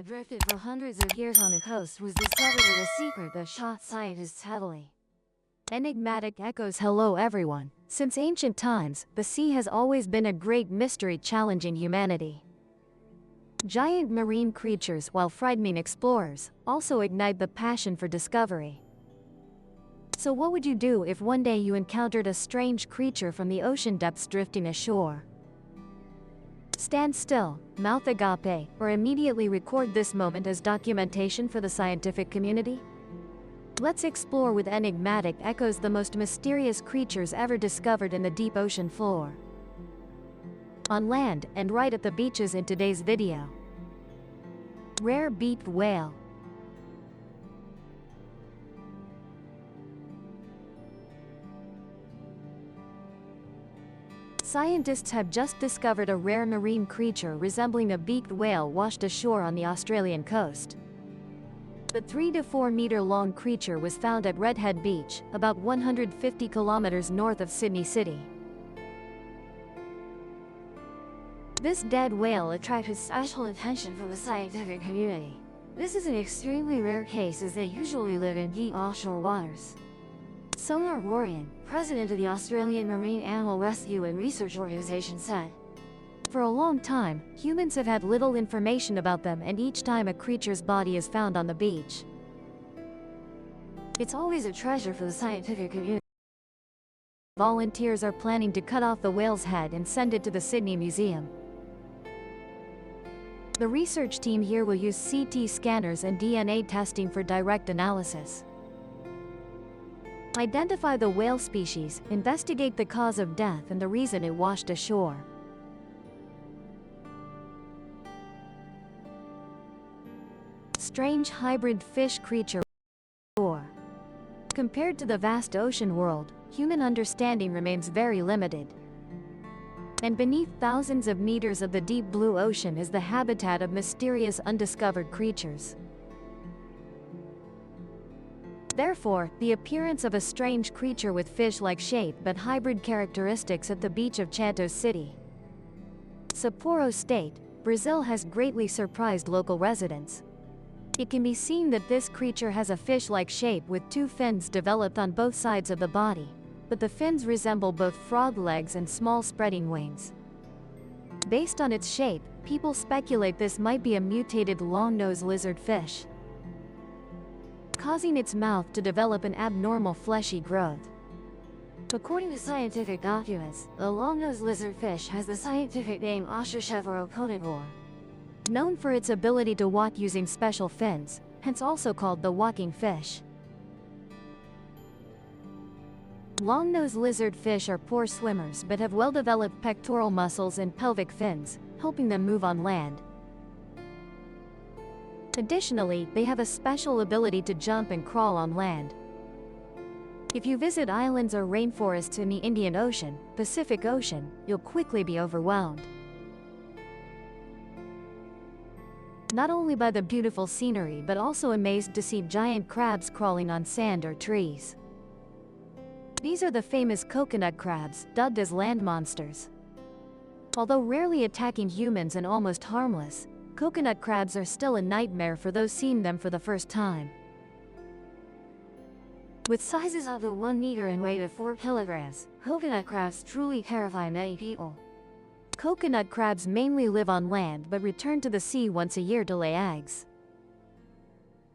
drifted for hundreds of years on the coast was discovered with a secret that shocked scientists heavily. Enigmatic echoes. Hello everyone. Since ancient times, the sea has always been a great mystery challenging humanity. Giant marine creatures, while frightening explorers, also ignite the passion for discovery. So what would you do if one day you encountered a strange creature from the ocean depths drifting ashore? Stand still, mouth agape, or immediately record this moment as documentation for the scientific community? Let's explore with enigmatic echoes the most mysterious creatures ever discovered in the deep ocean floor. On land, and right at the beaches in today's video. Rare beaked whale. Scientists have just discovered a rare marine creature resembling a beaked whale washed ashore on the Australian coast. The 3 to 4 meter long creature was found at Redhead Beach, about 150 kilometers north of Sydney City. This dead whale attracted special attention from the scientific community. This is an extremely rare case as they usually live in deep offshore waters. Sonar Warren, president of the Australian Marine Animal Rescue and Research Organization, said, "For a long time, humans have had little information about them, and each time a creature's body is found on the beach, it's always a treasure for the scientific community." Volunteers are planning to cut off the whale's head and send it to the Sydney Museum. The research team here will use CT scanners and DNA testing for direct analysis. Identify the whale species, investigate the cause of death and the reason it washed ashore. Strange hybrid fish creature. Compared to the vast ocean world, human understanding remains very limited. And beneath thousands of meters of the deep blue ocean is the habitat of mysterious undiscovered creatures. Therefore, the appearance of a strange creature with fish-like shape but hybrid characteristics at the beach of Santos City, Sapporo State, Brazil has greatly surprised local residents. It can be seen that this creature has a fish-like shape with 2 fins developed on both sides of the body, but the fins resemble both frog legs and small spreading wings. Based on its shape, people speculate this might be a mutated long-nosed lizardfish, causing its mouth to develop an abnormal fleshy growth. According to scientific documents, the long-nosed lizardfish has the scientific name Ostracosaurus, known for its ability to walk using special fins, hence also called the walking fish. Long-nosed lizardfish are poor swimmers but have well-developed pectoral muscles and pelvic fins, helping them move on land. Additionally, they have a special ability to jump and crawl on land. If you visit islands or rainforests in the Indian Ocean, Pacific Ocean, you'll quickly be overwhelmed. Not only by the beautiful scenery but also amazed to see giant crabs crawling on sand or trees. These are the famous coconut crabs, dubbed as land monsters. Although rarely attacking humans and almost harmless, coconut crabs are still a nightmare for those seeing them for the first time. With sizes up to 1 meter and weight of 4 kilograms, coconut crabs truly terrify many people. Coconut crabs mainly live on land but return to the sea once a year to lay eggs.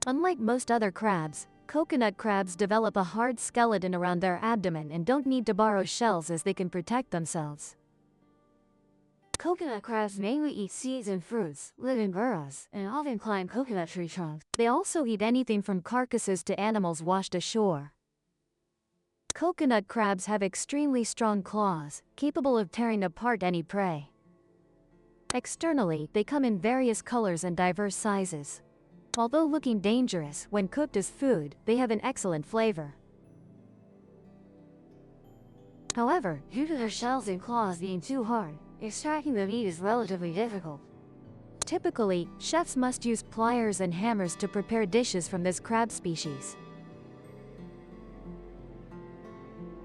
Unlike most other crabs, coconut crabs develop a hard skeleton around their abdomen and don't need to borrow shells as they can protect themselves. Coconut crabs mainly eat seeds and fruits, live in burrows, and often climb coconut tree trunks. They also eat anything from carcasses to animals washed ashore. Coconut crabs have extremely strong claws, capable of tearing apart any prey. Externally, they come in various colors and diverse sizes. Although looking dangerous, when cooked as food, they have an excellent flavor. However, due to their shells and claws being too hard, extracting the meat is relatively difficult. Typically, chefs must use pliers and hammers to prepare dishes from this crab species.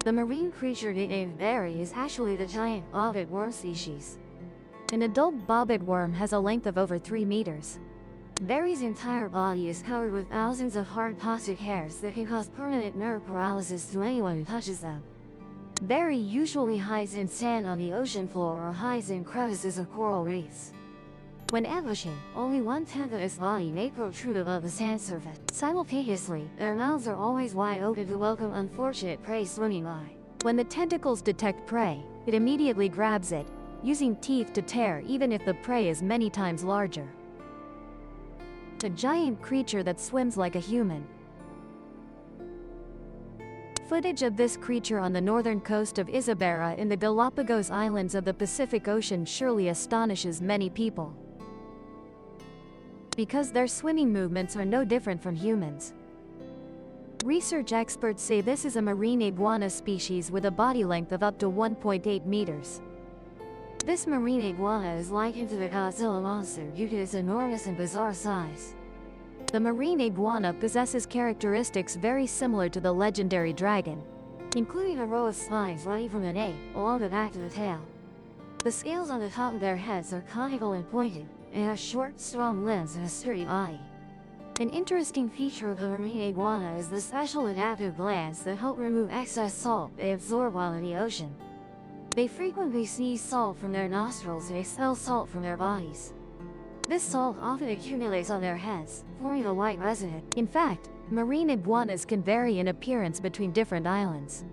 The marine creature nicknamed blurry is actually the giant bobbit worm species. An adult bobbit worm has a length of over 3 meters. Barry's entire body is covered with thousands of hard toxic hairs that can cause permanent nerve paralysis to anyone who touches them. Barry usually hides in sand on the ocean floor or hides in crevices of coral reefs. When ambushing, only 1/10 of its body may protrude above the sand surface. Simultaneously, their mouths are always wide open to welcome unfortunate prey swimming by. When the tentacles detect prey, it immediately grabs it, using teeth to tear even if the prey is many times larger. A giant creature that swims like a human. Footage of this creature on the northern coast of Isabela in the Galapagos Islands of the Pacific Ocean surely astonishes many people, because their swimming movements are no different from humans. Research experts say this is a marine iguana species with a body length of up to 1.8 meters. This marine iguana is likened to the Godzilla monster due to its enormous and bizarre size. The marine iguana possesses characteristics very similar to the legendary dragon, including a row of spines running from an ape along the back of the tail. The scales on the top of their heads are conical and pointed, and have short, strong limbs and a sturdy body. An interesting feature of the marine iguana is the special adaptive glands that help remove excess salt they absorb while in the ocean. They frequently sneeze salt from their nostrils and expel salt from their bodies. This salt often accumulates on their heads, forming a white residue. In fact, marine iguanas can vary in appearance between different islands.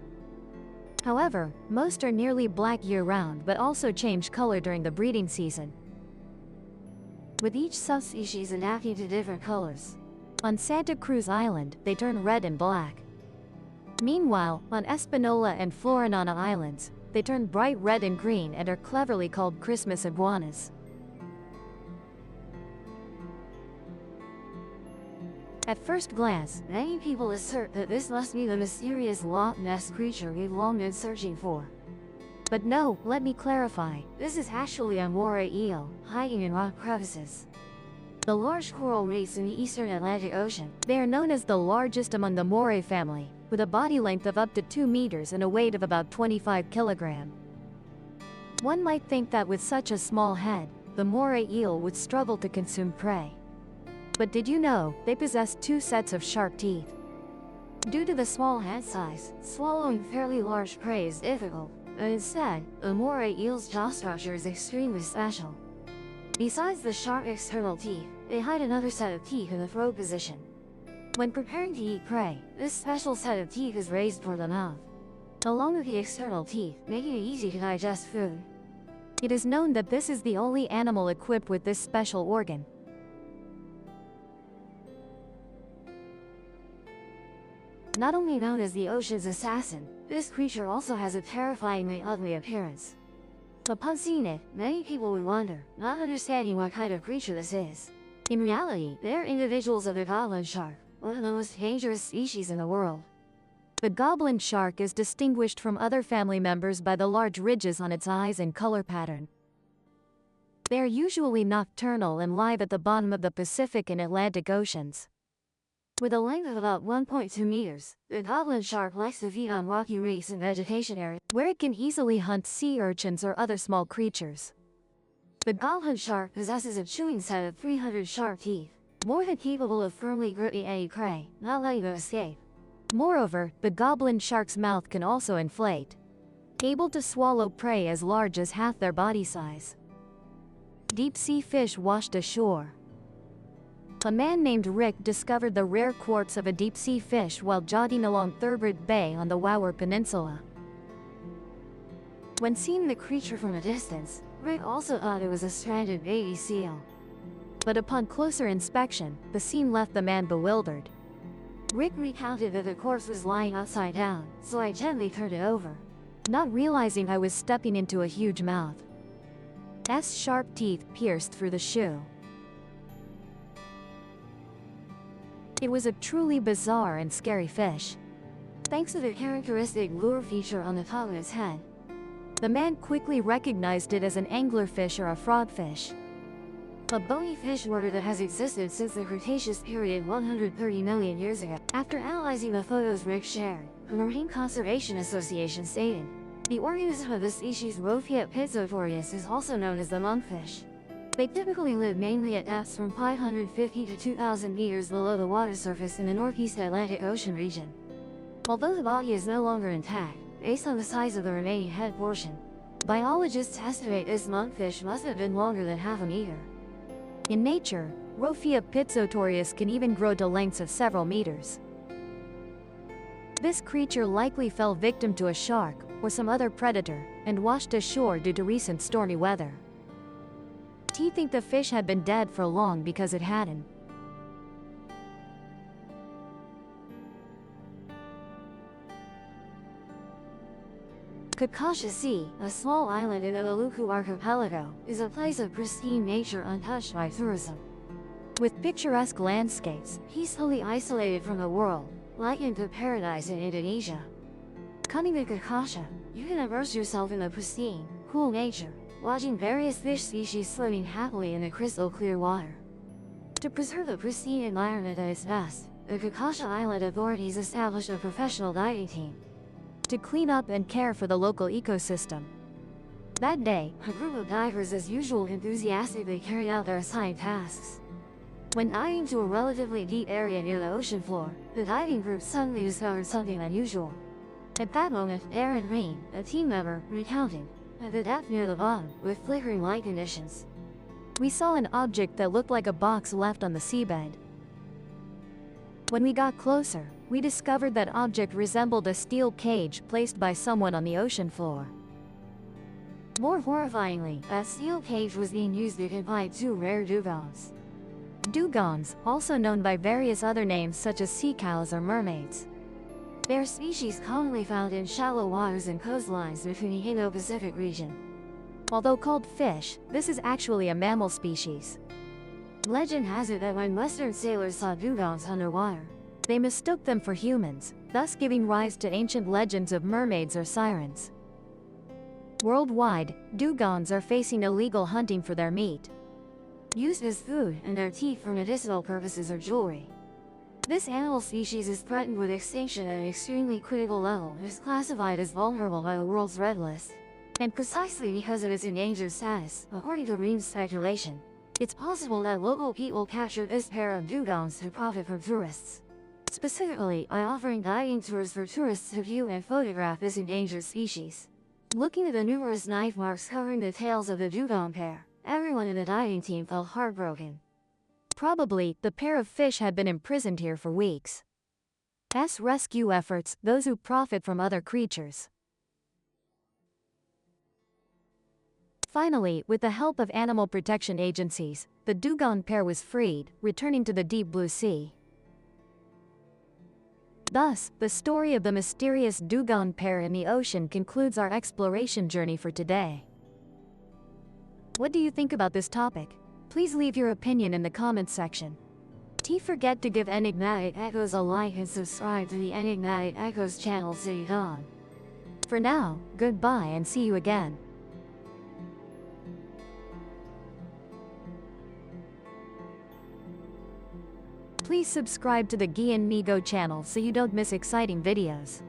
However, most are nearly black year-round but also change color during the breeding season, with each subspecies adapting to different colors. On Santa Cruz Island, they turn red and black. Meanwhile, on Espanola and Florinana Islands, they turn bright red and green and are cleverly called Christmas iguanas. At first glance, many people assert that this must be the mysterious Loch Ness creature we've long been searching for. But no, let me clarify, this is actually a moray eel, hiding in rock crevices. The large coral reefs in the eastern Atlantic Ocean. They are known as the largest among the moray family, with a body length of up to 2 meters and a weight of about 25 kilograms. One might think that with such a small head, the moray eel would struggle to consume prey. But did you know, they possess 2 sets of sharp teeth? Due to the small head size, swallowing fairly large prey is difficult, but instead, the moray eel's jaw structure is extremely special. Besides the sharp external teeth, they hide another set of teeth in the throat position. When preparing to eat prey, this special set of teeth is raised toward the mouth, along with the external teeth, making it easy to digest food. It is known that this is the only animal equipped with this special organ. Not only known as the ocean's assassin, this creature also has a terrifyingly ugly appearance. Upon seeing it, many people would wonder, not understanding what kind of creature this is. In reality, they are individuals of the goblin shark, one of the most dangerous species in the world. The goblin shark is distinguished from other family members by the large ridges on its eyes and color pattern. They are usually nocturnal and live at the bottom of the Pacific and Atlantic Oceans. With a length of about 1.2 meters, the goblin shark likes to feed on rocky reefs and vegetation areas, where it can easily hunt sea urchins or other small creatures. The goblin shark possesses a chewing set of 300 sharp teeth, more than capable of firmly gripping any prey, not letting them escape. Moreover, the goblin shark's mouth can also inflate, able to swallow prey as large as half their body size. Deep-sea fish washed ashore. A man named Rick discovered the rare quartz of a deep-sea fish while jogging along Thurbrid Bay on the Wauer Peninsula. When seeing the creature from a distance, Rick also thought it was a stranded baby seal. But upon closer inspection, the scene left the man bewildered. Rick recounted that the corpse was lying upside down, so I gently turned it over, not realizing I was stepping into a huge mouth. S sharp teeth pierced through the shoe. It was a truly bizarre and scary fish. Thanks to the characteristic lure feature on the top of its head, the man quickly recognized it as an anglerfish or a frogfish, a bony fish order that has existed since the Cretaceous period 130 million years ago. After analyzing the photos Rick shared, the Marine Conservation Association stated, the organism of the species Rophia pizzotorius is also known as the monkfish. They typically live mainly at depths from 550 to 2,000 meters below the water surface in the northeast Atlantic Ocean region. Although the body is no longer intact, based on the size of the remaining head portion, biologists estimate this monkfish must have been longer than half a meter. In nature, Rophia pizzotorius can even grow to lengths of several meters. This creature likely fell victim to a shark or some other predator and washed ashore due to recent stormy weather. T think the fish had been dead for long because it hadn't. Kakasha Sea, a small island in the Maluku archipelago, is a place of pristine nature untouched by tourism. With picturesque landscapes, peacefully isolated from the world, likened to paradise in Indonesia. Coming to Kakasha, you can immerse yourself in the pristine, cool nature, watching various fish species swimming happily in the crystal clear water. To preserve the pristine environment at its best, the Kakasha Island authorities established a professional diving team to clean up and care for the local ecosystem. That day, a group of divers as usual enthusiastically carried out their assigned tasks. When diving to a relatively deep area near the ocean floor, the diving group suddenly discovered something unusual. At that moment, Aaron Rain, a team member, recounted, at the depth near the bottom, with flickering light conditions, we saw an object that looked like a box left on the seabed. When we got closer, we discovered that object resembled a steel cage placed by someone on the ocean floor. More horrifyingly, that steel cage was being used to confine two rare dugongs. Dugongs, also known by various other names such as sea cows or mermaids. They are species commonly found in shallow waters and coastlines between the Indo-Pacific region. Although called fish, this is actually a mammal species. Legend has it that when Western sailors saw dugongs underwater, they mistook them for humans, thus giving rise to ancient legends of mermaids or sirens. Worldwide, dugongs are facing illegal hunting for their meat, used as food, and their teeth for medicinal purposes or jewelry. This animal species is threatened with extinction at an extremely critical level and is classified as vulnerable by the world's Red List. And precisely because of its endangered status, according to marine speculation, it's possible that local people captured this pair of dugongs to profit from tourists. Specifically, by offering diving tours for tourists to view and photograph this endangered species. Looking at the numerous knife marks covering the tails of the dugong pair, everyone in the diving team felt heartbroken. Probably, the pair of fish had been imprisoned here for weeks. As rescue efforts, those who profit from other creatures. Finally, with the help of animal protection agencies, the dugong pair was freed, returning to the deep blue sea. Thus, the story of the mysterious dugong pair in the ocean concludes our exploration journey for today. What do you think about this topic? Please leave your opinion in the comments section. Don't forget to give Enigmatic Echoes a like and subscribe to the Enigmatic Echoes channel so you don't. For now, goodbye and see you again. Please subscribe to the Gian Migo channel so you don't miss exciting videos.